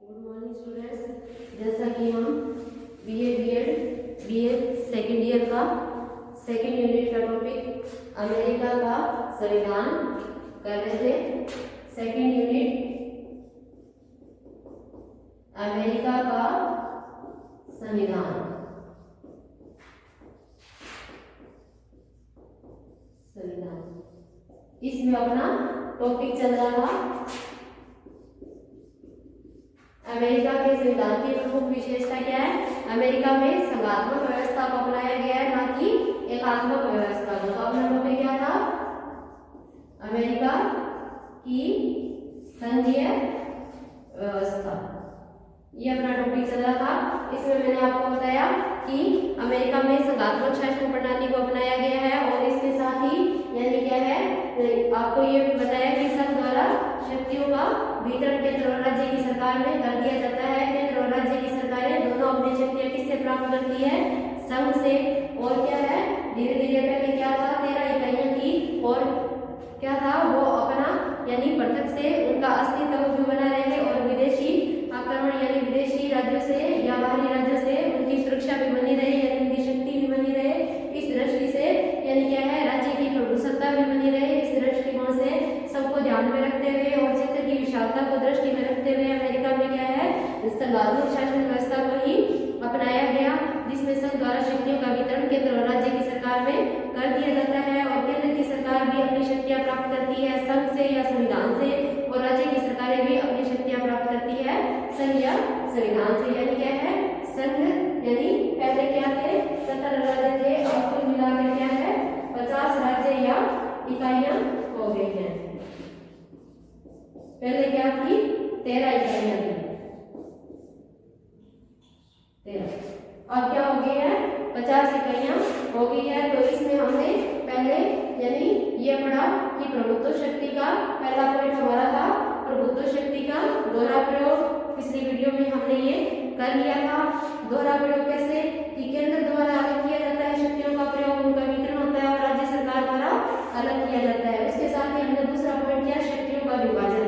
Good morning students. जैसा कि हम बीए सेकेंड ईयर का सेकेंड यूनिट का टॉपिक अमेरिका का संविधान कर रहे थे। सेकेंड यूनिट अमेरिका का संविधान। इसमें अपना टॉपिक चल रहा था अमेरिका के संविधान की प्रमुख विशेषता क्या है। अमेरिका में संघात्मक व्यवस्था को अपनाया गया है, ना कि एकात्मक व्यवस्था को। तो अपना टॉपिक क्या था? अमेरिका की संघीय व्यवस्था, ये अपना टॉपिक चल रहा था। इसमें मैंने आपको बताया कि अमेरिका में संघात्मक शासन प्रणाली को अपनाया गया है और इसके साथ ही यानी क्या है, आपको ये भी बताया कि संघ द्वारा शक्तियों का वितरण केंद्र और राज्य की सरकार में कर दिया जाता है। केंद्र और राज्य की सरकारें दोनों अपनी शक्तियां किससे प्राप्त करती है? संघ से। और क्या है, धीरे धीरे पहले क्या था, 13 इकाइयां थी और क्या था वो अपना यानी पृथक से उनका अस्तित्व भी बना रहे और विदेशी आक्रमण यानी विदेशी राज्यों से या बाहरी राज्यों से उनकी सुरक्षा भी बनी रहे यानी उनकी शक्ति भी बनी रहे। इस दृष्टि से यानी क्या है, राज्य की प्रभुसत्ता भी बनी रहे। इस दृष्टिकोण से सबको ध्यान में रखते हुए और क्षेत्र की विशालता को दृष्टि में रखते हुए अमेरिका में क्या है, संघात्मक शासन व्यवस्था को ही अपनाया गया, जिसमें संघ द्वारा शक्तियों का वितरण केंद्र और राज्य की सरकार में कर दिया जाता है और केंद्र की सरकार भी अपनी शक्तियां प्राप्त करती है संघ से या संविधान से और राज्य की सरकारें भी अपनी शक्तियां प्राप्त करती है संघ या संविधान से। यानी क्या है, संघ यानी पहले क्या थे, 17 राज्य थे, अब कुल मिलाकर क्या है 50 राज्य या इकाइयां हो गई हैं। पहले क्या थी, 13 इकाइयां थी, 13, अब क्या हो गई है 50 इकाइयां हो गई है। तो इसमें हमने पहले यानी ये पढ़ा कि प्रभुत्व शक्ति का पहला पॉइंट हमारा था प्रभुत्व शक्ति का दोहरा प्रयोग। पिछली वीडियो में हमने ये कर लिया था। दोहरा प्रयोग कैसे कि केंद्र द्वारा अलग किया जाता है शक्तियों का प्रयोग, उनका वितरण होता है और राज्य सरकार द्वारा अलग किया जाता है। उसके साथ ही हमने दूसरा पॉइंट किया शक्तियों का विभाजन,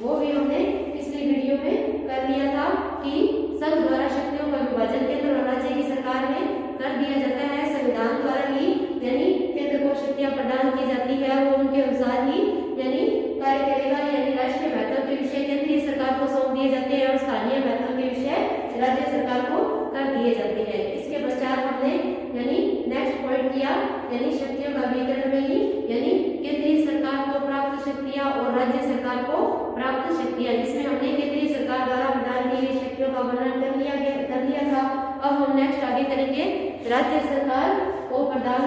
वो भी हमने पिछली वीडियो में कर लिया था कि संघ द्वारा शक्तियों का विभाजन केंद्र और राज्य की सरकार में कर दिया जाता है। संविधान द्वारा ही यानी केंद्र को शक्तियां प्रदान की जाती है, वो उनके अनुसार ही यानी कार्य करेगा। यानी राष्ट्रीय महत्व के विषय केंद्रीय सरकार को सौंप दिए जाते हैं और स्थानीय महत्व के विषय राज्य सरकार को कर दिए जाते हैं। इसके पश्चात हमने यानी नेक्स्ट पॉइंट किया यानी शक्तियों का वितरण में ही यानी केंद्रीय सरकार को प्राप्त शक्तियां और राज्य सरकार को प्राप्त शक्तियां, जिसमें हमने केंद्रीय सरकार द्वारा प्रदान की गई शक्तियों का वर्णन कर लिया था। अब हम नेक्स्ट आगे करेंगे राज्य सरकार को प्रदान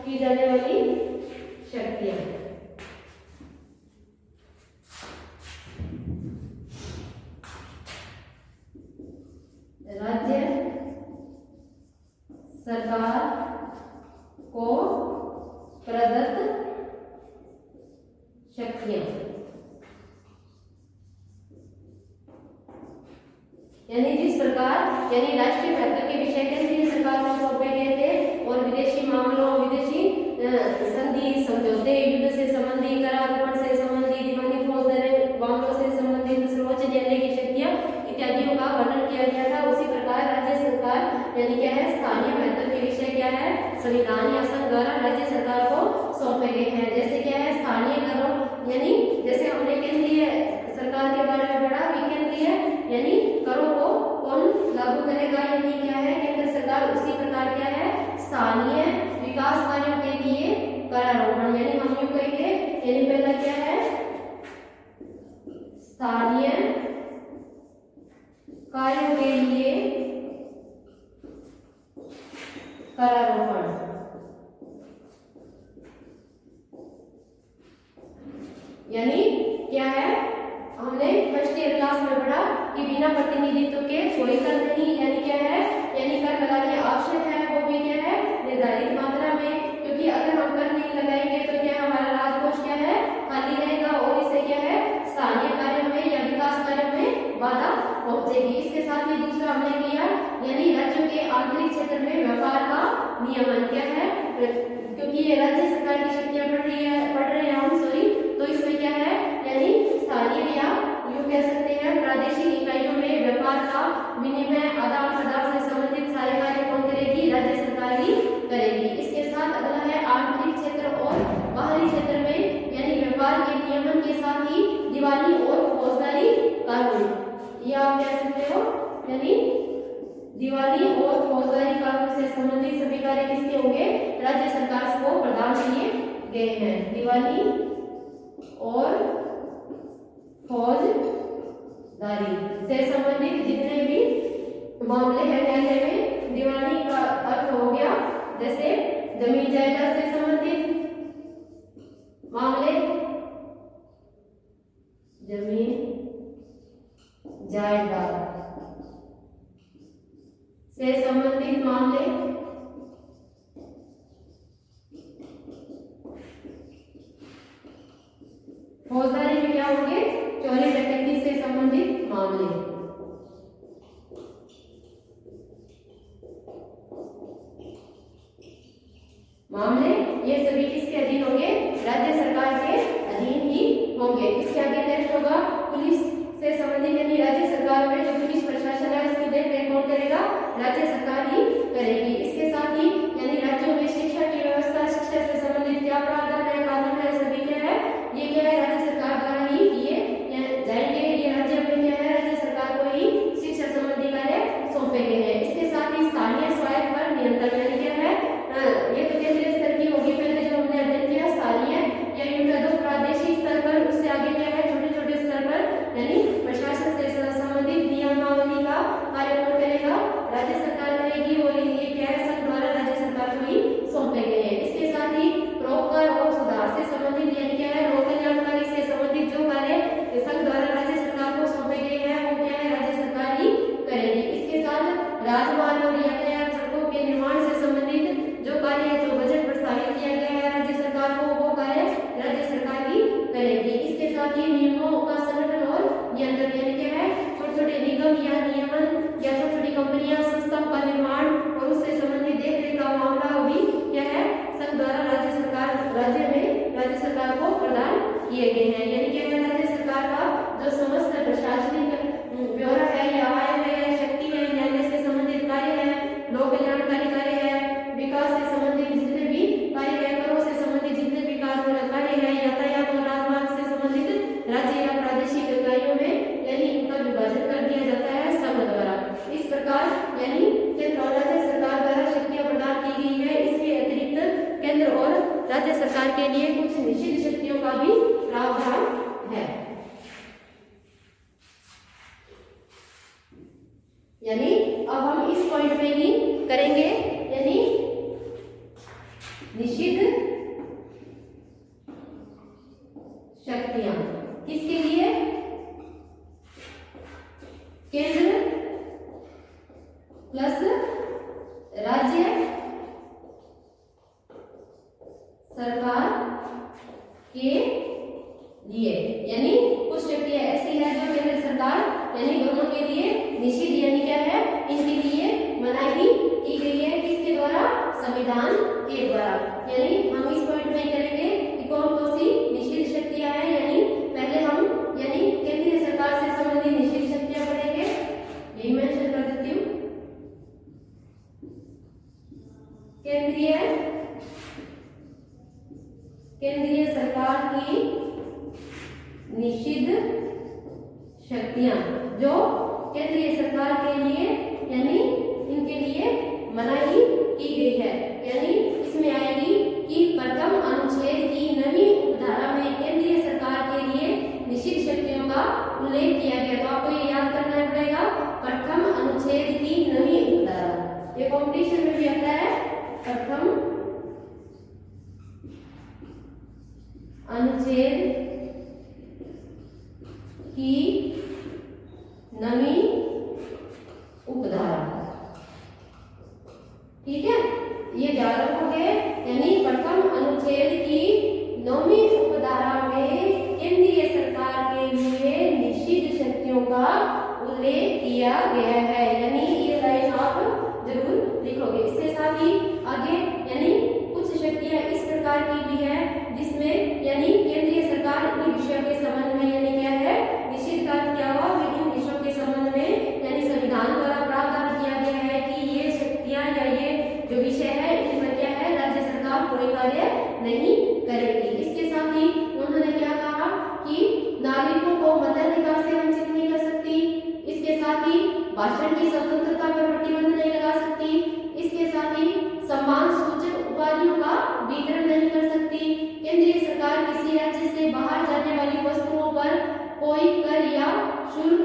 की जाने वाली शक्तियां। राज्य सरकार को प्रदत्त शक्तियां यानी जिस प्रकार यानी राष्ट्रीय महत्व के विषय केंद्रीय सरकार को सौंपे गए थे और विदेशी मामलों, विदेशी संधि समझौते, युद्ध से संबंधित, करारोपण से संबंधित, दीवानी फौजदारी मामलों से संबंधित सर्वोच्च न्यायालय की शक्तियां इत्यादियों का वर्णन किया गया था। उसी प्रकार राज्य सरकार यानी क्या है, स्थानीय महत्व के विषय क्या है, संविधान या संघ द्वारा राज्य सरकार को सौंपे गए हैं। जैसे क्या है, स्थानीय करों यानी जैसे हमने केंद्रीय सरकार के बारे में पढ़ा कि केंद्रीय यानी करों को कौन लागू करेगा, यानी क्या है केंद्र सरकार। उसी प्रकार क्या है, स्थानीय विकास कार्यों के लिए करारोपण यानी हम यूं कहेंगे यानी पहला क्या है, स्थानीय कार्यों के लिए करारोपण यानी क्या है, हमने फर्स्ट ईयर क्लास में पढ़ा कि बिना प्रतिनिधित्व के कोई कर नहीं, यानी क्या है यानी कर लगाने आवश्यक है, वो भी क्या है निर्धारित मात्रा में, क्योंकि अगर हम कर नहीं लगाएंगे तो क्या हमारा राजकोष क्या है खाली रहेगा और इससे क्या है स्थानीय कार्यों में या विकास कार्यों में बाधा पहुंचेगी। इसके साथ ही दूसरा हमने किया यानी राज्यों के आंतरिक क्षेत्र में व्यापार का नियमन क्या है, क्योंकि ये राज्य सरकार की शक्तियां पढ़ रहे हैं हम तो इसमें क्या है यानी स्थानीय या यूं कह सकते हैं प्रादेशिक इकाइयों में यानी दिवाली और फौजदारी कानून से संबंधित सभी कार्य किसके होंगे? राज्य सरकार को प्रदान किए गए हैं। दिवाली और फौजदारी से संबंधित जितने भी मामले हैं न्यायालय में, दिवाली का अर्थ हो गया जैसे जमीन जायदाद से संबंधित मामले, जमीन जायदाद से संबंधित मामले, फौजदारी में क्या होंगे? चोरी डकैती से संबंधित मामले। ये सभी किसके अधीन होंगे? राज्य सरकार के अधीन ही होंगे। इसके आगे नेक्स्ट होगा पुलिस से संबंधित, यानी राज्य सरकार में जो पुलिस प्रशासन है उसकी देखरेख कौन करेगा? राज्य सरकार ही करेगी। इसके साथ ही यानी राज्यों में शिक्षा की व्यवस्था, शिक्षा से संबंधित क्या प्रावधान है, कानून है, सभी क्या है? ये क्या है? राज्य सरकार द्वारा ही किए जाएंगे। ये राज्य में क्या है? राज्य सरकार को ही शिक्षा संबंधी कार्य सौंपे गए हैं। इसके साथ ही स्थानीय स्वायत्त पर नियंत्रण, यानी क्या है? ये तो केंद्रीय स्तर की होगी पहले जो हमने अध्ययन किया, स्थानीय या यूं कह दो प्रादेशिक स्तर पर। उससे आगे क्या है? छोटे छोटे स्तर पर, यानी प्रशासन से संबंधित नियमावली का कार्य कौन करेगा? राज्य सरकार करेगी। और ये क्या है? संघ द्वारा राज्य सरकार को ही सौंपे गए हैं। इसके साथ ही रोजगार और सुधार से संबंधित, यानी क्या है? लोक कल्याणकारी से संबंधित जो कार्य संघ द्वारा राज्य सरकार को सौंपे गए हैं वो क्या है? राज्य सरकार ही करेगी। इसके साथ राजमार्ग और यातायात सड़कों के निर्माण से संबंधित जो कार्य, जो बजट प्रस्तावित किया गया है राज्य सरकार को, वो कार्य राज्य सरकार ही करेगी। इसके साथ ही नियमों का संगठन और नियंत्रण, यानी क्या है? छोटे छोटे निगम या नियमन या छोटी छोटी कंपनियां, संस्थाओं का निर्माण और उससे संबंधित देखरेख का मामला भी क्या है? संघ द्वारा राज्य सरकार, राज्य में राज्य सरकार को प्रदान किए गए हैं। यानी क्या है? राज्य सरकार का जो समस्त प्रशासनिक ब्यौरा है या आय है या शक्ति है, न्यायालय से संबंधित कार्य है, लोक कल्याणकारी कार्य है, विकास से संबंधित जितने भी कार्य है, करों से संबंधित जितने भी कार्य है, यातायात और राजमार्ग से संबंधित राज्य या प्रादेशिक इकाइयों में, यानी इनका विभाजन कर दिया जाता है संघ द्वारा। इस प्रकार यानी केंद्र और राज्य सरकार द्वारा शक्तियां प्रदान की गई है। इसके अतिरिक्त केंद्र और राज्य सरकार के लिए कुछ निश्चित शक्तियों का भी प्रावधान है। यानी अब हम इस पॉइंट पे ही करेंगे, यानी निश्चित शक्तियां किसके लिए? केंद्र प्लस राज्य सरकार के लिए। यानी कुछ शक्तियां ऐसी है जो केंद्र सरकार यानी दोनों के लिए निश्चित, यानी क्या है? इनके लिए मनाही की गई है। किसके द्वारा? संविधान के द्वारा। यानी हम इस पॉइंट में करेंगे कि कौन कौन सी निश्चित शक्तियां हैं। यानी पहले हम यानी केंद्रीय सरकार से संबंधित निश्चित शक्तियां पढ़ेंगे, यही मेंशन कर देती हूँ। केंद्रीय सरकार की निश्चित शक्तियां जो केंद्रीय सरकार के लिए यानी इनके लिए मनाही की गई है। यानी इसमें आएगी कि प्रथम अनुच्छेद की 9वीं उपधारा में केंद्रीय सरकार के लिए निश्चित शक्तियों का उल्लेख किया गया। तो आपको ये याद करना पड़ेगा, प्रथम अनुच्छेद की 9वीं उपधारा। ये कॉम्पिटिशन में भी आता है। प्रथम अनुच्छेद की 9वीं उपधारा, ठीक है? ये याद रखोगे। यानी प्रथम अनुच्छेद की 9वीं उपधारा में केंद्रीय सरकार के लिए निश्चित शक्तियों का उल्लेख किया गया है। यानी ये लाइन आप जरूर लिखोगे। इसके साथ ही आगे यानी कुछ शक्तियां इस प्रकार की भी है जिसमें यानी केंद्रीय सरकार इन विषयों के संबंध में, यानी क्या है? निश्चित कार्य क्या हुआ? इन विषयों के संबंध में यानी संविधान द्वारा प्रावधान किया गया है कि ये शक्तियां या ये जो विषय है इनमें क्या है? राज्य सरकार कोई कार्य नहीं करेगी। इसके साथ ही उन्होंने क्या कहा कि नागरिकों को मताधिकार से वंचित नहीं कर सकती। इसके साथ ही भाषण की स्वतंत्रता पर प्रतिबंध नहीं लगा सकती। इसके साथ ही सम्मान सूचक उपाधियों का वितरण नहीं कर सकती। केंद्रीय सरकार किसी राज्य से बाहर जाने वाली वस्तुओं पर कोई कर या शुल्क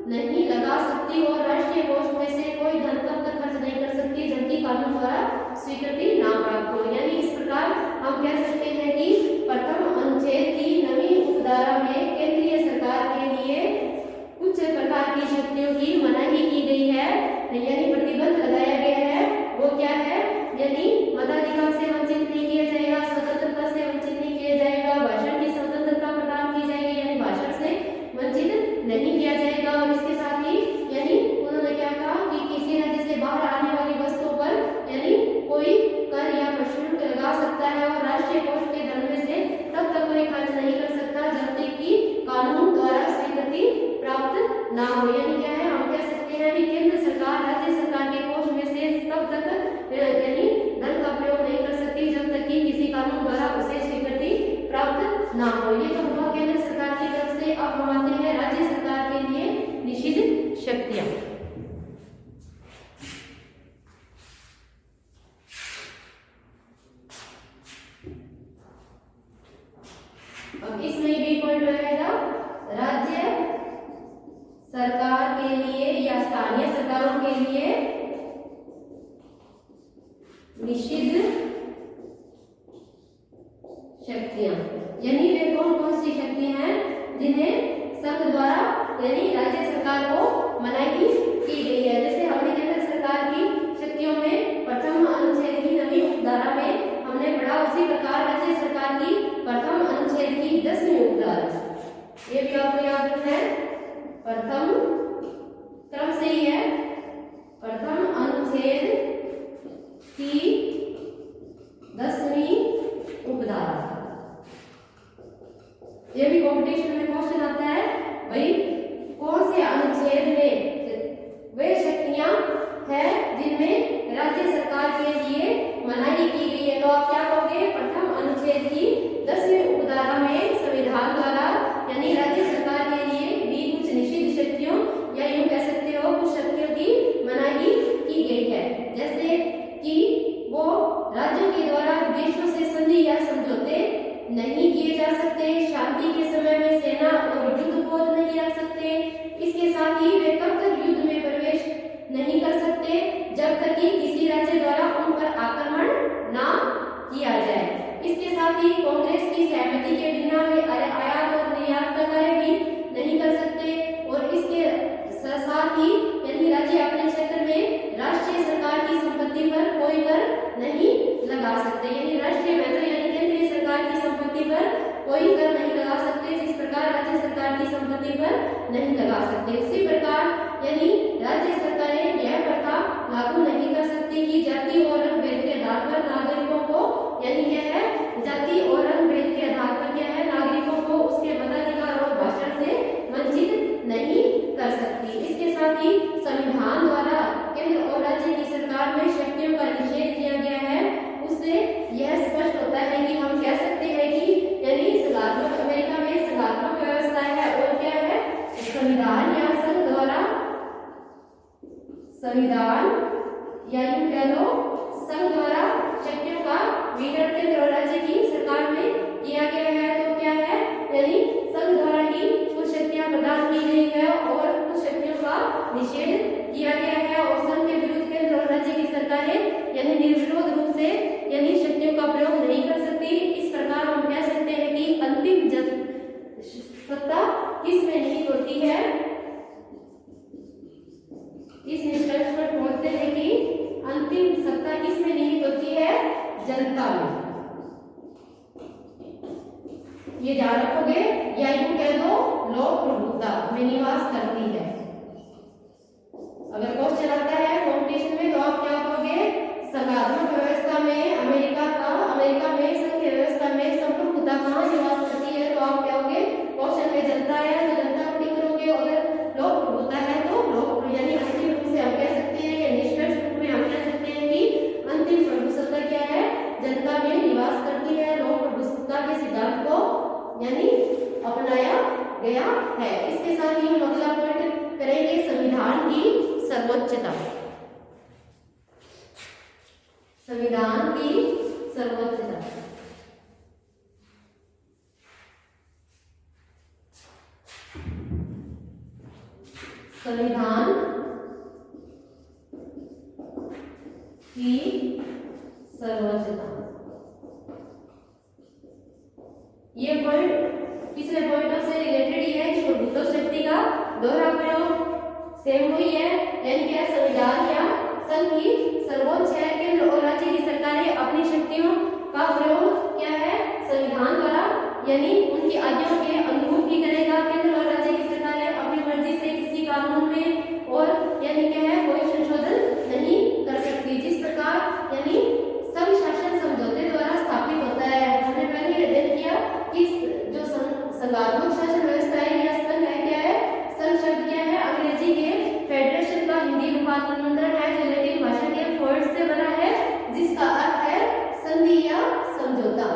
नहीं लगा सकती और राष्ट्रीय कोष में से कोई धन तब तक खर्च नहीं कर सकती जबकि कानून द्वारा स्वीकृति ना प्राप्त हो। यानी इस प्रकार हम कह सकते हैं कि प्रथम अनुच्छेद की नवीं उपधारा में केंद्रीय सरकार के लिए कुछ प्रकार की शक्तियों की मनाही की गई है, यानी प्रतिबंध लगाया गया है। वो क्या है? यानी मताधिकार से वंचित नहीं किया जाएगा, स्वतंत्रता से वंचित नहीं किया जाएगा, भाषण की स्वतंत्रता प्रदान की जाएगी, यानी भाषण से वंचित नहीं किया जाएगा। और इसके साथ ही यानी उन्होंने क्या कहा कि किसी राज्य से बाहर आने वाली वस्तुओं पर यानी कोई कर या शुल्क लगा सकता है और राष्ट्रीय कोष के धन में से तब तक कोई खर्च नहीं कर सकता जब तक कि कानून द्वारा स्वीकृति प्राप्त ना हो। यानी क्या है? हम कह सकते हैं कि केंद्र सरकार राज्य सरकार के कोष में से तब तक यानी धन का प्रयोग नहीं कर सकती जब तक कि किसी कानून द्वारा उसे स्वीकृति प्राप्त ना हो। ये तो हुआ केंद्र सरकार की तरफ से। अब हम आते हैं राज्य सरकार के लिए निषिद्ध शक्तियां। अब इसमें भी पॉइंट रहेगा राज्य सरकार के लिए या स्थानीय सरकारों के लिए निषिद्ध शक्तियां, यानी वे कौन कौन सी शक्तियां हैं जिन्हें संघ द्वारा यानी राज्य सरकार को मनाही की गई है। जैसे हमने केंद्र सरकार की शक्तियों में प्रथम अनुच्छेद की नवीं उपधारा में हमने पढ़ा, उसी प्रकार राज्य सरकार की प्रथम अनुच्छेद की 10वीं उपधारा, ये भी आपको याद रखना है। प्रथम क्रम से ही है, प्रथम अनुच्छेद की 10वीं उपधारा। ये भी कंपटीशन में क्वेश्चन आता है भाई कौन से अनुच्छेद में वे शक्तियां हैं जिनमें राज्य सरकार के लिए मनाही की गई है। तो आप क्या कहोगे? प्रथम अनुच्छेद की 10वीं उपधारा में संविधान द्वारा यानी राज्य सरकार के लिए भी कुछ निषिद्ध शक्तियों या यूं कह सकते हो कुछ शक्तियों की मनाही की गई है। जैसे कि वो राज्यों के द्वारा देशों से संधि या समझौते नहीं किए जा सकते, शांति के समय में सेना और युद्ध पोत नहीं रख सकते। इसके साथ ही वे तब तक युद्ध में प्रवेश नहीं कर सकते जब तक कि किसी राज्य द्वारा उन पर आक्रमण ना किया जाए। इसके साथ ही कांग्रेस की सहमति के बिना वे आयात और निर्यात का कार्य भी नहीं कर सकते और इसके साथ ही यानी राज्य अपने क्षेत्र में राष्ट्रीय सरकार की संपत्ति पर कोई कर नहीं लगा सकते, यानी राष्ट्रीय महत्व यानी केंद्रीय सरकार की संपत्ति पर कोई कर नहीं लगा सकते जिस प्रकार राज्य सरकार की संपत्ति पर नहीं लगा सकते। उसी प्रकार यानी राज्य सरकारें यह प्रथा लागू नहीं कर सकती कि जाति और रंग भेद के आधार पर नागरिकों को यानी क्या है जाति और रंग भेद के आधार पर क्या है नागरिकों को उसके मताधिकार और भाषण से वंचित नहीं कर सकती। इसके साथ ही संविधान द्वारा केंद्र और राज्य की सरकार में शक्तियों का निषेध किया गया है। उससे यह स्पष्ट होता है कि हम कह सकते हैं कि यानी संघात्मक अमेरिका में संघात्मक व्यवस्था है और क्या है संविधान या संघ द्वारा संविधान या यूं कह लो संघ द्वारा शक्तियों का वितरण केंद्र और राज्य की सरकार में किया गया है। तो क्या है यानी संघ द्वारा ही कुछ शक्तियां प्रदान की गई है और कुछ शक्तियों का निषेध किया गया है और संघ के विरुद्ध केंद्र और राज्य की सरकारें यानी निर्विरोध रूप से यानी शक्तियों का प्रयोग नहीं कर सकती। इस प्रकार हम कह सकते हैं कि अंतिम सत्ता किसमें निहित होती है? इस निष्कर्ष पर पहुंचते हैं कि अंतिम सत्ता किसमें निहित होती है? जनता में। ये ध्यान रखोगे या यूं कह दो लोक प्रभुता में निवास करती है। अगर क्वेश्चन आता है कॉम्पिटिशन में तो आप क्या कहोगे? संघात्मक व्यवस्था में अमेरिका में संघीय व्यवस्था में संप्रभुता कहाँ निवास करती है? तो आप क्या कहोगे? क्वेश्चन में जनता है तो जनता को टिक करोगे, अगर लोक प्रभुता है तो लोक यानी अंतिम रूप से हम कह सकते हैं या निष्कर्ष रूप में हम कह सकते हैं कि अंतिम प्रभुसत्ता क्या है? जनता में निवास करती है। लोक प्रभुसत्ता के सिद्धांत को यानी अपनाया गया है। इसके साथ ही हम अगला पॉइंट संविधान की सर्वोच्चता। संविधान की सर्वोच्चता। ये पॉइंट पिछले पॉइंटों से रिलेटेड ही है कि भूतों शक्ति का दोहरा प्रयोग सेम हुई है, यानी क्या संविधान या संघ की सर्वोच्च है। केंद्र और राज्य की सरकारें अपनी शक्तियों का प्रयोग क्या है संविधान द्वारा यानी उनकी आज्ञाओं के अनुरूप ही करेगा। केंद्र और राज्य की सरकारें अपनी मर्जी से किसी कानून में और यानी क्या है कोई संशोधन नहीं कर सकती। जिस प्रकार यानी संघ शासन समझौते द्वारा स्थापित होता है। हमने पहले अध्ययन किया कि जो संघात्मक शासन व्यवस्था है या संघ है क्या है, संघ शब्द क्या है अंग्रेजी के फेडरेशन का हिंदी रूपांतरण है जो लैटिन भाषा के वर्ड से बना है जिसका अर्थ है संधि या समझौता।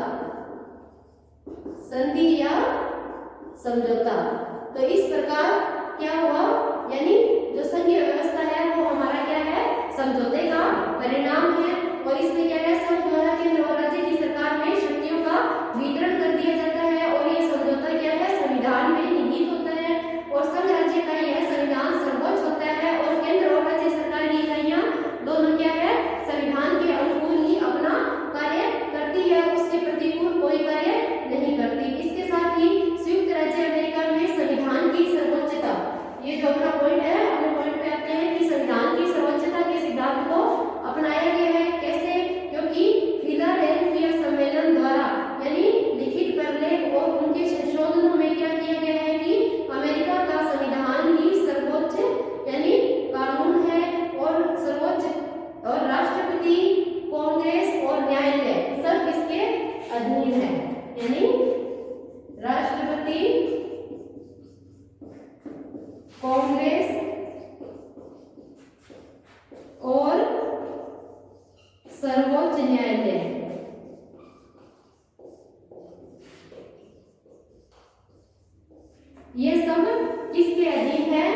संधि या समझौता। तो इस प्रकार क्या हुआ यानी जो संघीय व्यवस्था है वो हमारा क्या है समझौते का परिणाम है। और इसमें क्या है संघ द्वारा केंद्र और राज्य की सरकार में शक्तियों का वितरण कर दिया जाता है और ये समझौता क्या है संविधान में निहित होता है। और संघ राज्य का यह संविधान सर्वोच्च होता है और केंद्र और राज्य सरकार की इकाइयां दोनों क्या है संविधान के अनुकूल ही अपना कार्य करती है, उसके प्रतिकूल कोई कार्य नहीं करती। इसके साथ ही संयुक्त राज्य अमेरिका में संविधान की सर्वोच्चता, ये जो अपना पॉइंट है अपने पॉइंट पे आते हैं कि संविधान की सर्वोच्चता के सिद्धांत को अपनाया गया है। कैसे? क्योंकि फिलाडेल्फिया सम्मेलन द्वारा यानी लिखित प्रलेख और उनके संशोधनों में क्या किया गया है कि अमेरिका का संविधान ही सर्वोच्च यानी कानून है और सर्वोच्च और राष्ट्रपति कांग्रेस और न्यायालय सब इसके अधीन है। यानी राष्ट्रपति कांग्रेस और सर्वोच्च न्यायालय ये सब किसके अधीन है?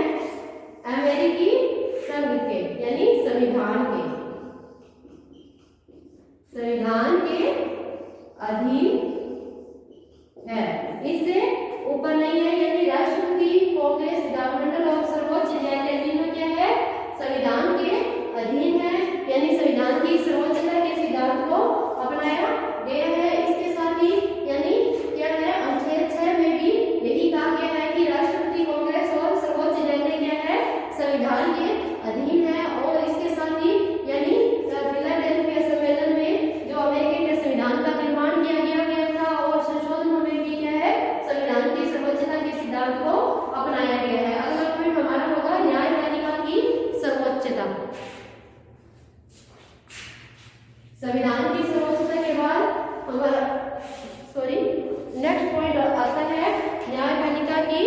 अमेरिकी संघ के यानी संविधान के अधीन है, इससे ऊपर नहीं है। यानी राष्ट्रपति कांग्रेस विधानमंडल और सर्वोच्च न्यायालय तीनों क्या है संविधान के अधीन है। यानी संविधान की सर्वोच्चता के सिद्धांत को अपनाया गया है। इसके साथ ही यानी क्या है अनुच्छेद 6 में भी यही कहा गया है कि राष्ट्रपति कांग्रेस और सर्वोच्च न्यायालय क्या है संविधान के अधीन है। और इसके साथ ही यानी फिलाडेल्फिया सम्मेलन में जो अमेरिका के संविधान का निर्माण किया गया था और संशोधनों में भी क्या है संविधान की सर्वोच्चता के सिद्धांत को अपनाया गया है। अगला पॉइंट हमारा होगा न्यायपालिका की सर्वोच्चता। संविधान की सर्वोच्चता के बाद हमारा नेक्स्ट पॉइंट आता है न्यायपालिका की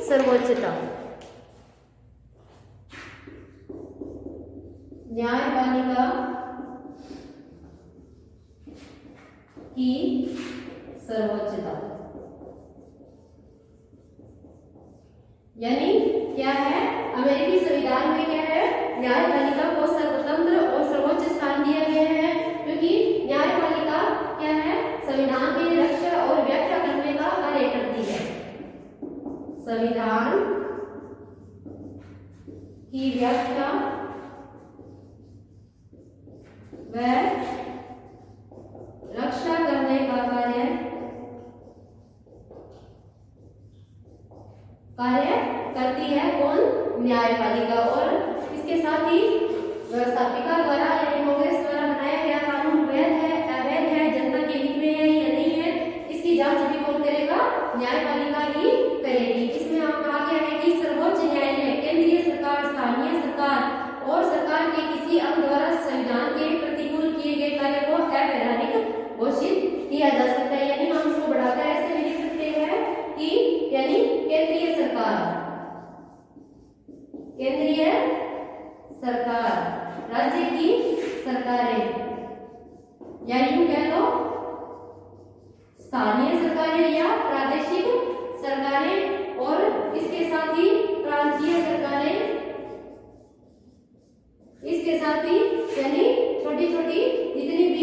सर्वोच्चता। न्यायपालिका की सर्वोच्चता यानी क्या है अमेरिकी संविधान में क्या है न्यायपालिका को स्वतंत्र और सर्वोच्च स्थान दिया गया है क्योंकि न्यायपालिका क्या है संविधान की रक्षा और व्याख्या करने का कार्य करती है। संविधान की व्याख्या व रक्षा करने का कार्य करती है कौन? न्यायपालिका। और इसके साथ ही व्यवस्थापिका द्वारा यानी कांग्रेस द्वारा बनाया गया कानून वैध है अवैध है जनता के हित में है या नहीं है इसकी जांच भी कौन करेगा? न्यायपालिका ही करेगी। इसमें हम कहा गया है कि सर्वोच्च न्यायालय केंद्रीय सरकार स्थानीय सरकार और सरकार के किसी अंग द्वारा संविधान के प्रतिकूल किए गए कार्य को अवैधानिक घोषित किया जा सकता है। यानी हम इसको बढ़ाकर ऐसे भी लिख सकते हैं कि यानी केंद्रीय सरकार राज्य की सरकारें या यूं कह लो स्थानीय सरकारें या प्रादेशिक सरकारें और इसके साथ ही प्रांतीय सरकारें, इसके साथ ही यानी छोटी छोटी जितनी भी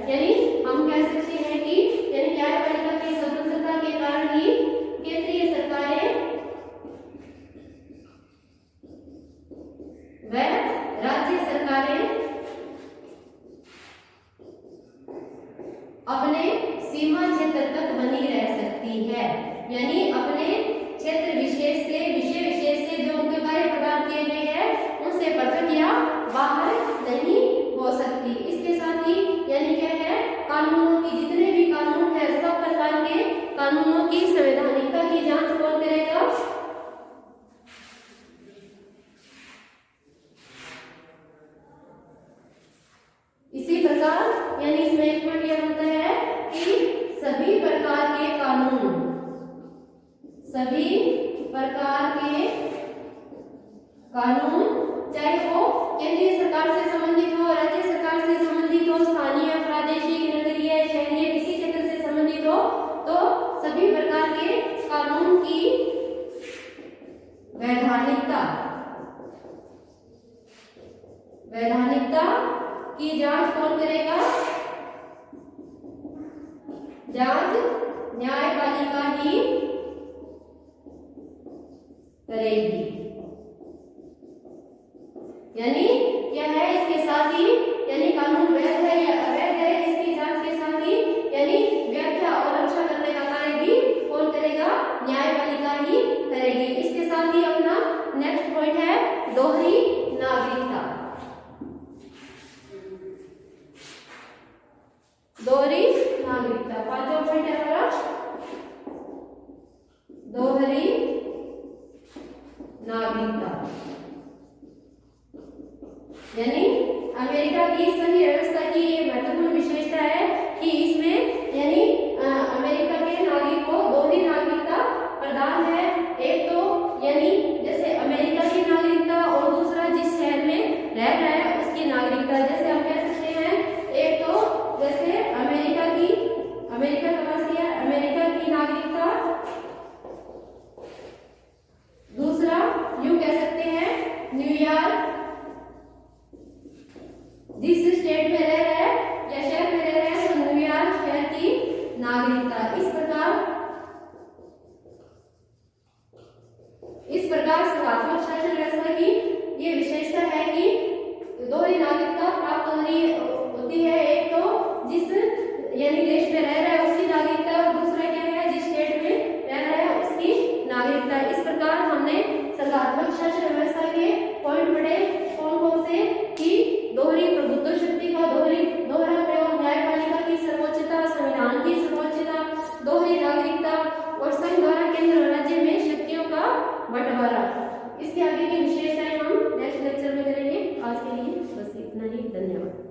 यानी हम कह सकते हैं कि यानी न्यायपालिका की स्वतंत्रता के कारण ही केंद्रीय सरकारें व राज्य सरकारें अपने सीमा क्षेत्र तक बनी रह सकती है। यानी अपने क्षेत्र विशेष से विषय विशेष से जो उनके कार्य प्रदान किए गए हैं उनसे पृथक या बाहर नहीं हो सकती। इसके साथ ही यानी क्या है, कानूनों की जितने भी कानून है सब प्रकार के कानूनों की संवैधानिकता की जांच कौन करेगा? इसी प्रकार यानी इसमें एक पॉइंट यह होता है कि सभी प्रकार के कानून, सभी प्रकार के कानून चाहे वो केंद्रीय सरकार से संबंधित हो, राज्य सरकार से संबंधित हो, स्थानीय, प्रादेशिक, नगरीय, शहरीय किसी क्षेत्र से संबंधित हो, तो सभी प्रकार के कानून की वैधानिकता की जांच कौन करेगा? जांच न्यायपालिका ही करेगी। यानी क्या है, इसके साथ ही यानी कानून वैध है या अवैध है इसकी जांच के साथ ही यानी व्याख्या और रक्षा करने का कार्य भी कौन करेगा? न्यायपालिका ही करेगी। इसके साथ ही अपना नेक्स्ट पॉइंट है दोहरी नागरिकता। दोहरी नागरिकता पांचवा पॉइंट है हमारा दोहरी नागरिकता। यानी अमेरिका की संघीय व्यवस्था की ये महत्वपूर्ण विशेषता है कि इसमें यानी अमेरिका के नागरिक को दोहरी नागरिकता प्रदान है। एक तो यानी जैसे अमेरिका की नागरिकता और दूसरा जिस शहर में रह रहा है उसकी नागरिकता। जैसे हम कह सकते हैं एक तो जैसे अमेरिका का वासी है, अमेरिका की नागरिकता, दूसरा यूं कह सकते हैं न्यूयॉर्क जिस स्टेट में रह रहा है या शहर में रह रहा है तो न्यूयॉर्क शहर की नागरिकता। इस प्रकार संघात्मक शासन व्यवस्था की ये विशेषता है कि दोहरी नागरिकता प्राप्त होती है। एक तो जिस यानी देश में रह रहा है उसकी नागरिकता और दूसरा क्या है जिस स्टेट में रह रहा है उसकी नागरिकता। इस प्रकार हमने संघात्मक शासन व्यवस्था के पॉइंट पढ़े कौन कौन से कि दोहरी प्रभुत्व शक्ति का दोहरा प्रयोग, न्यायपालिका की सर्वोच्चता, संविधान की सर्वोच्चता, दोहरी नागरिकता और संघ द्वारा केंद्र और राज्य में शक्तियों का बंटवारा। इसके आगे की विशेषताएं हम नेक्स्ट लेक्चर में करेंगे। आज के लिए बस इतना ही। धन्यवाद।